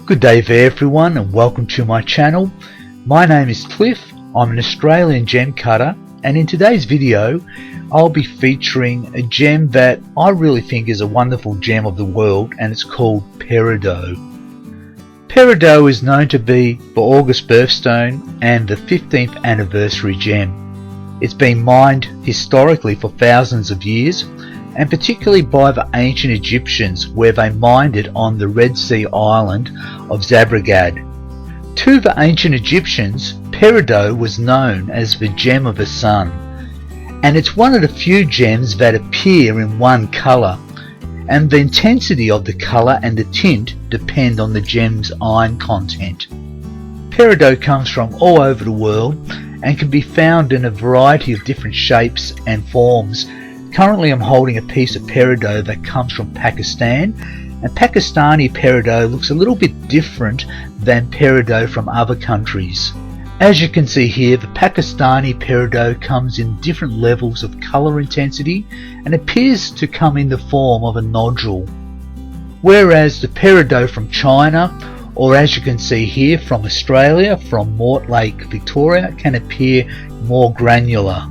Good day there everyone, and welcome to my channel. My name is Cliff. I'm an Australian gem cutter, and in today's video I'll be featuring a gem that I really think is a wonderful gem of the world, and it's called Peridot. Peridot is known to be the August birthstone and the 15th anniversary gem. It's been mined historically for thousands of years, and particularly by the ancient Egyptians, where they mined it on the Red Sea island of Zabragad. To the ancient Egyptians, Peridot was known as the gem of the sun, and it's one of the few gems that appear in one colour, and the intensity of the colour and the tint depend on the gem's iron content. Peridot comes from all over the world and can be found in a variety of different shapes and forms. Currently I'm holding a piece of Peridot that comes from Pakistan, and Pakistani Peridot looks a little bit different than Peridot from other countries. As you can see here, the Pakistani Peridot comes in different levels of colour intensity and appears to come in the form of a nodule, whereas the Peridot from China, or as you can see here from Australia, from Mortlake, Victoria, can appear more granular.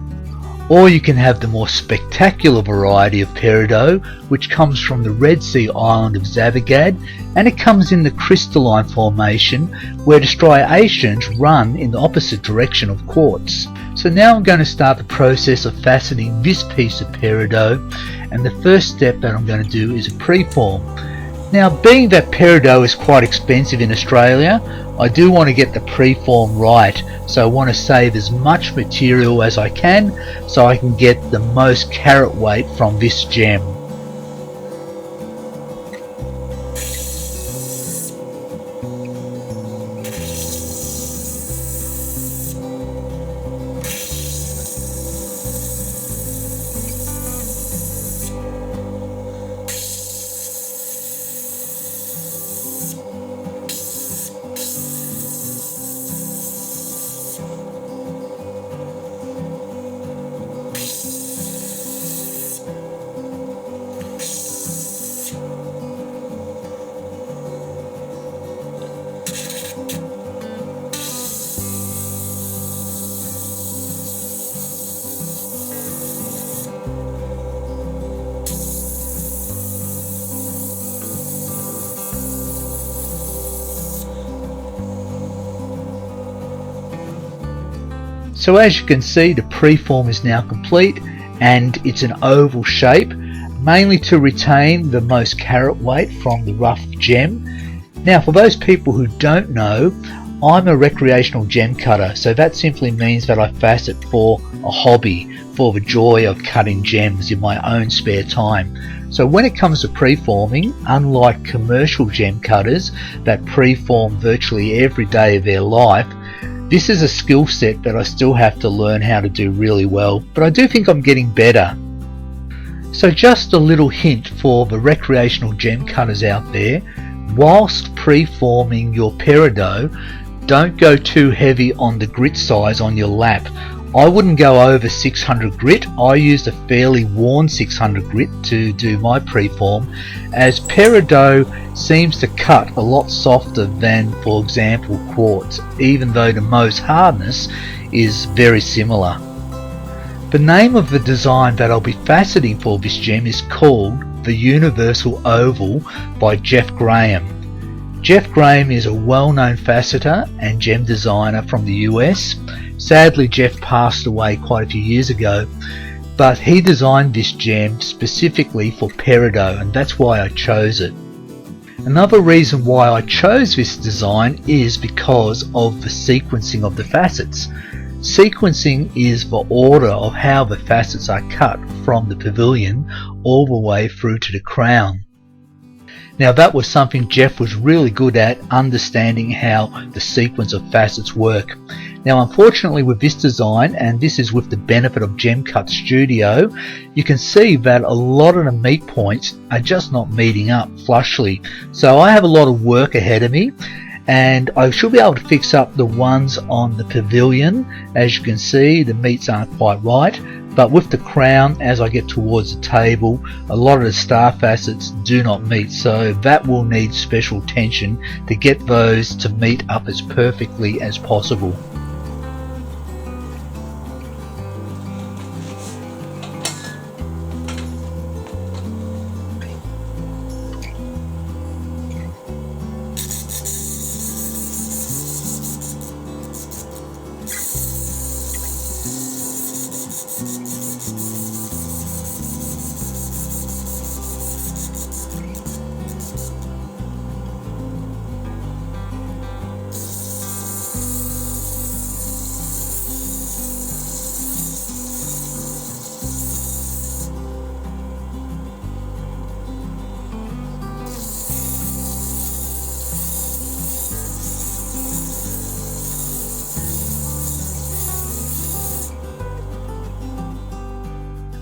Or you can have the more spectacular variety of Peridot, which comes from the Red Sea island of Zabragad, and it comes in the crystalline formation where the striations run in the opposite direction of quartz. So now I'm going to start the process of faceting this piece of Peridot, and the first step that I'm going to do is a preform. Now, being that Peridot is quite expensive in Australia, I do want to get the preform right, so I want to save as much material as I can so I can get the most carat weight from this gem. So as you can see, the preform is now complete, and it's an oval shape, mainly to retain the most carat weight from the rough gem. Now, for those people who don't know, I'm a recreational gem cutter, so that simply means that I facet for a hobby, for the joy of cutting gems in my own spare time. So when it comes to preforming, unlike commercial gem cutters that preform virtually every day of their life, this is a skill set that I still have to learn how to do really well, but I do think I'm getting better. So just a little hint for the recreational gem cutters out there: whilst preforming your Peridot, don't go too heavy on the grit size on your lap. I wouldn't go over 600 grit. I used a fairly worn 600 grit to do my preform, as Peridot seems to cut a lot softer than, for example, quartz, even though the Mohs hardness is very similar. The name of the design that I'll be faceting for this gem is called the Universal Oval by Jeff Graham. Jeff Graham is a well-known faceter and gem designer from the US. Sadly, Jeff passed away quite a few years ago, but he designed this gem specifically for Peridot, and that's why I chose it. Another reason why I chose this design is because of the sequencing of the facets. Sequencing is the order of how the facets are cut from the pavilion all the way through to the crown. Now, that was something Jeff was really good at, understanding how the sequence of facets work. Now, unfortunately with this design, and this is with the benefit of Gem Cut Studio, you can see that a lot of the meet points are just not meeting up flushly. So I have a lot of work ahead of me, and I should be able to fix up the ones on the pavilion. As you can see, the meets aren't quite right, but with the crown, as I get towards the table, a lot of the star facets do not meet, so that will need special attention to get those to meet up as perfectly as possible.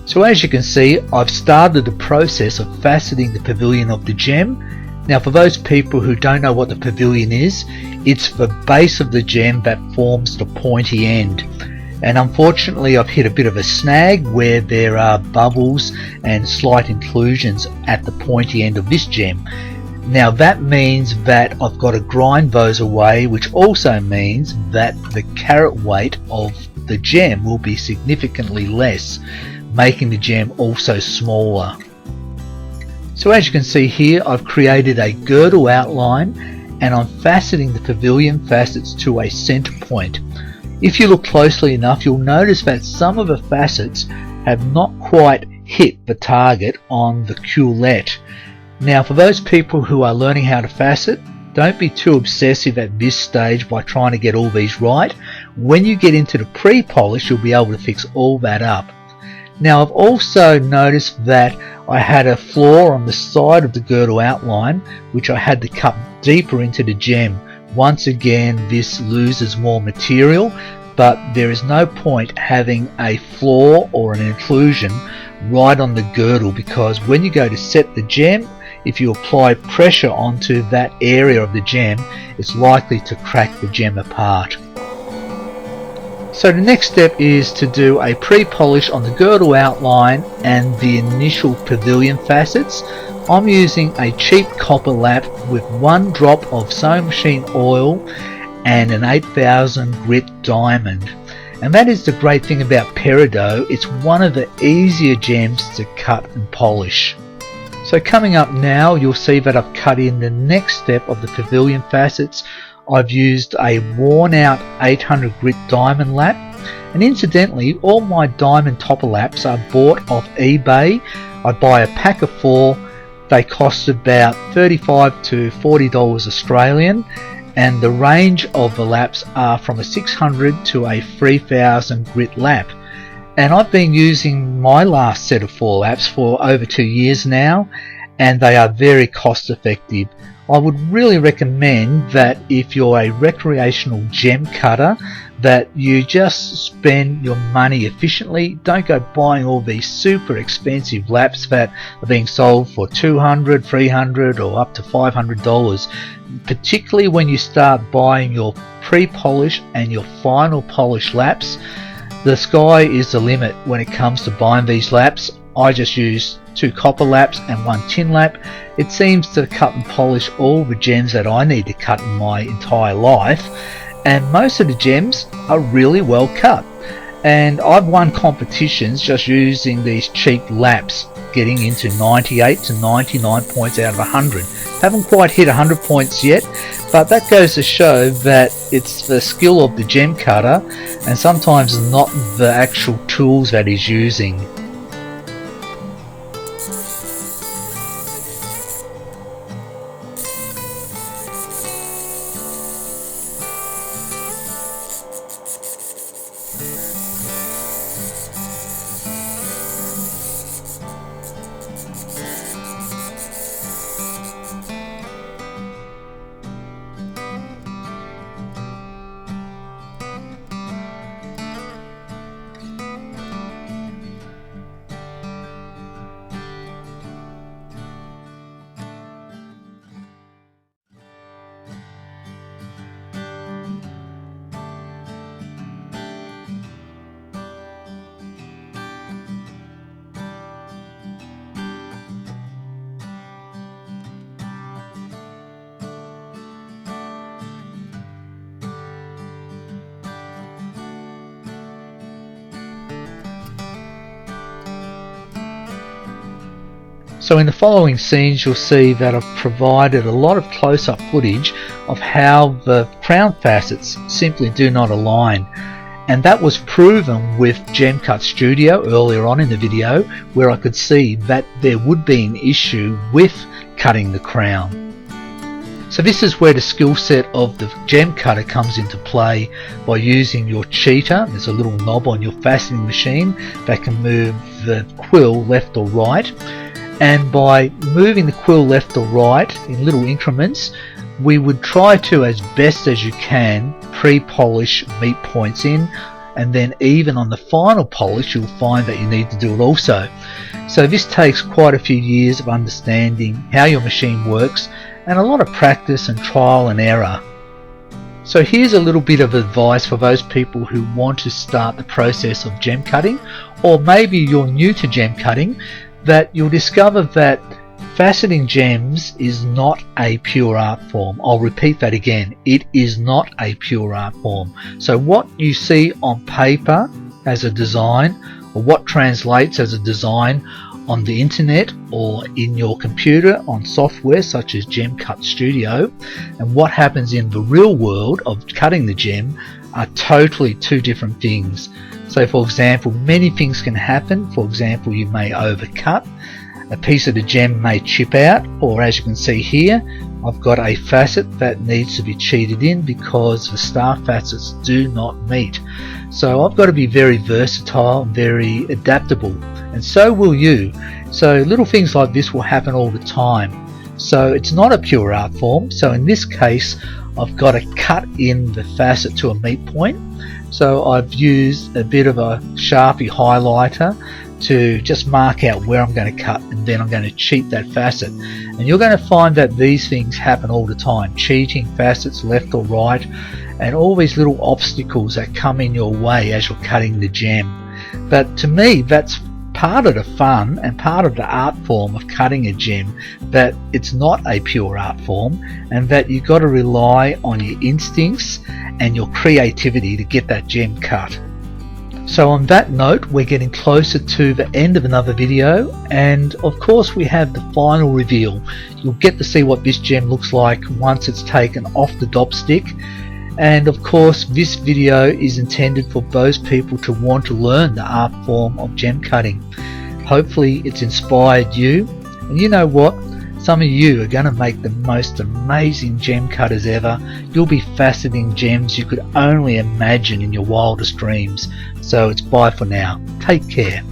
So as you can see, I've started the process of faceting the pavilion of the gem. Now for those people who don't know what the pavilion is, it's the base of the gem that forms the pointy end. And unfortunately I've hit a bit of a snag where there are bubbles and slight inclusions at the pointy end of this gem. Now that means that I've got to grind those away, which also means that the carat weight of the gem will be significantly less, making the gem also smaller. So as you can see here, I've created a girdle outline and I'm faceting the pavilion facets to a center point. If you look closely enough, you'll notice that some of the facets have not quite hit the target on the culette. Now for those people who are learning how to facet, don't be too obsessive at this stage by trying to get all these right. When you get into the pre-polish, you'll be able to fix all that up. Now I've also noticed that I had a flaw on the side of the girdle outline, which I had to cut deeper into the gem. Once again, this loses more material, but there is no point having a flaw or an inclusion right on the girdle, because when you go to set the gem, if you apply pressure onto that area of the gem, it's likely to crack the gem apart. So the next step is to do a pre-polish on the girdle outline and the initial pavilion facets. I'm using a cheap copper lap with 1 drop of sewing machine oil and an 8000 grit diamond. And that is the great thing about Peridot, it's one of the easier gems to cut and polish. So coming up now, you'll see that I've cut in the next step of the pavilion facets. I've used a worn out 800 grit diamond lap, and incidentally all my diamond topper laps are bought off eBay. I buy a pack of 4, they cost about $35 to $40 Australian, and the range of the laps are from a 600 to a 3000 grit lap. And I've been using my last set of 4 laps for over 2 years now, and they are very cost effective. I would really recommend that if you're a recreational gem cutter, that you just spend your money efficiently. Don't go buying all these super expensive laps that are being sold for $200, $300 or up to $500. Particularly when you start buying your pre-polish and your final polish laps, the sky is the limit when it comes to buying these laps. I just use 2 copper laps and 1 tin lap. It seems to cut and polish all the gems that I need to cut in my entire life, and most of the gems are really well cut. And I've won competitions just using these cheap laps, getting into 98 to 99 points out of 100. Haven't quite hit 100 points yet, but that goes to show that it's the skill of the gem cutter and sometimes not the actual tools that he's using. So in the following scenes you'll see that I've provided a lot of close-up footage of how the crown facets simply do not align. And that was proven with GemCut Studio earlier on in the video, where I could see that there would be an issue with cutting the crown. So this is where the skill set of the gem cutter comes into play by using your cheater. There's a little knob on your faceting machine that can move the quill left or right. And by moving the quill left or right in little increments, we would try to, as best as you can, pre-polish meat points in, and then even on the final polish you'll find that you need to do it also. So this takes quite a few years of understanding how your machine works and a lot of practice and trial and error. So here's a little bit of advice for those people who want to start the process of gem cutting, or maybe you're new to gem cutting, that you'll discover that faceting gems is not a pure art form. I'll repeat that again, it is not a pure art form. So what you see on paper as a design, or what translates as a design on the internet or in your computer on software such as GemCut Studio, and what happens in the real world of cutting the gem are totally two different things. So for example, many things can happen. For example, you may overcut, a piece of the gem may chip out, or as you can see here, I've got a facet that needs to be cheated in because the star facets do not meet. So I've got to be very versatile and very adaptable, and so will you. So little things like this will happen all the time. So it's not a pure art form. So in this case I've got to cut in the facet to a meet point. So I've used a bit of a Sharpie highlighter to just mark out where I'm going to cut, and then I'm going to cheat that facet. And you're going to find that these things happen all the time, cheating facets left or right, and all these little obstacles that come in your way as you're cutting the gem. But to me, that's part of the fun and part of the art form of cutting a gem, that it's not a pure art form, and that you've got to rely on your instincts and your creativity to get that gem cut. So on that note, we're getting closer to the end of another video, and of course we have the final reveal. You'll get to see what this gem looks like once it's taken off the dop stick. And of course this video is intended for those people to want to learn the art form of gem cutting. Hopefully it's inspired you, and you know what? Some of you are going to make the most amazing gem cutters ever. You'll be faceting gems you could only imagine in your wildest dreams. So it's bye for now. Take care.